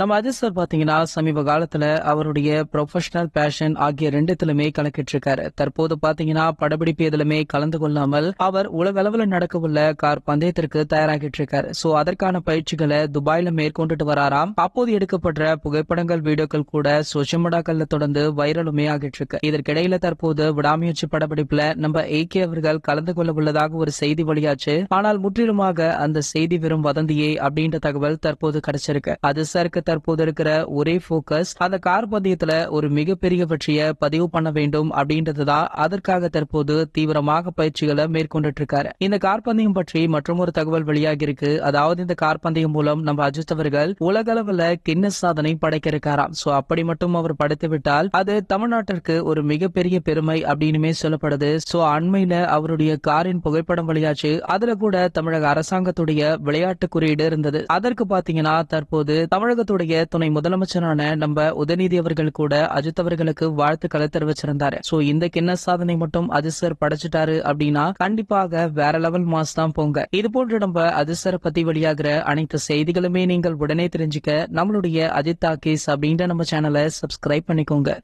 நம்ம அஜித் சார் பாத்தீங்கன்னா சமீப காலத்துல அவருடைய ப்ரொஃபஷனல் பேஷன் ஆகிய ரெண்டுத்திலுமே கலக்கிட்டு இருக்காரு. தற்போது பாத்தீங்கன்னா படப்பிடிப்பு எதிலுமே கலந்து கொள்ளாமல் அவர் உலக அளவுல நடக்கவுள்ள கார் பந்தயத்திற்கு தயாராகிட்டு இருக்காரு. சோ அதற்கான பயிற்சிகளை துபாயில மேற்கொண்டுட்டு வராராம். அப்போது எடுக்கப்படுற புகைப்படங்கள் வீடியோக்கள் கூட சோசியல் மீடியாக்கள்ல தொடர்ந்து வைரலுமே ஆகிட்டு இருக்கு. இதற்கிடையில தற்போது விடாமுயற்சி படப்பிடிப்புல நம்ம AK அவர்கள் கலந்து கொள்ள உள்ளதாக ஒரு செய்தி வெளியாச்சு. ஆனால் முற்றிலுமாக அந்த செய்தி வெறும் வதந்தியே அப்படின்ற தகவல் தற்போது கிடைச்சிருக்கு. அது சாருக்கு தற்போது இருக்கிற ஒரே போக்கஸ் அந்த கார் பந்தயத்துல ஒரு மிகப்பெரிய வெற்றியை பதிவு பண்ண வேண்டும் அப்படின்றதுதான். அதற்காக தற்போது தீவிரமாக பயிற்சிகளை மேற்கொண்டுட்டு இருக்காரு. இந்த கார் பந்தயம் பற்றி மற்றும் ஒரு தகவல் வெளியாகி இருக்கு. அதாவது இந்த கார் பந்தயம் மூலம் நம்ம அஜித் அவர்கள் உலக அளவுல கின்னஸ் சாதனை படைக்க இருக்காராம். சோ அப்படி மட்டும் அவர் படைத்து விட்டால் அது தமிழ்நாட்டிற்கு ஒரு மிகப்பெரிய பெருமை அப்படின்னுமே சொல்லப்படுது. சோ அண்மையில அவருடைய காரின் புகைப்படம் வெளியாச்சு. அதுல கூட தமிழக அரசாங்கத்துடைய விளையாட்டு குறியீடு இருந்தது. அதற்கு பாத்தீங்கன்னா தற்போது தமிழகத்துடைய துணை முதலமைச்சரான நம்ம உதயநிதி அவர்கள் கூட அஜித் அவர்களுக்கு வாழ்த்துக்களை தெரிவிச்சிருந்தாரு. சோ இந்த கின்னஸ் சாதனை மட்டும் அஜித் சார் படைச்சிட்டாரு அப்படின்னா கண்டிப்பாக வேற லெவல் மாஸ் தான் போங்க. இது போன்று நம்ம அஜித் சார் பத்தி வெளியாகிற அனைத்து செய்திகளுமே நீங்கள் உடனே தெரிஞ்சுக்க நம்மளுடைய அஜித் டாக்கீஸ் அப்படின்ற நம்ம சேனலை சப்ஸ்கிரைப் பண்ணிக்கோங்க.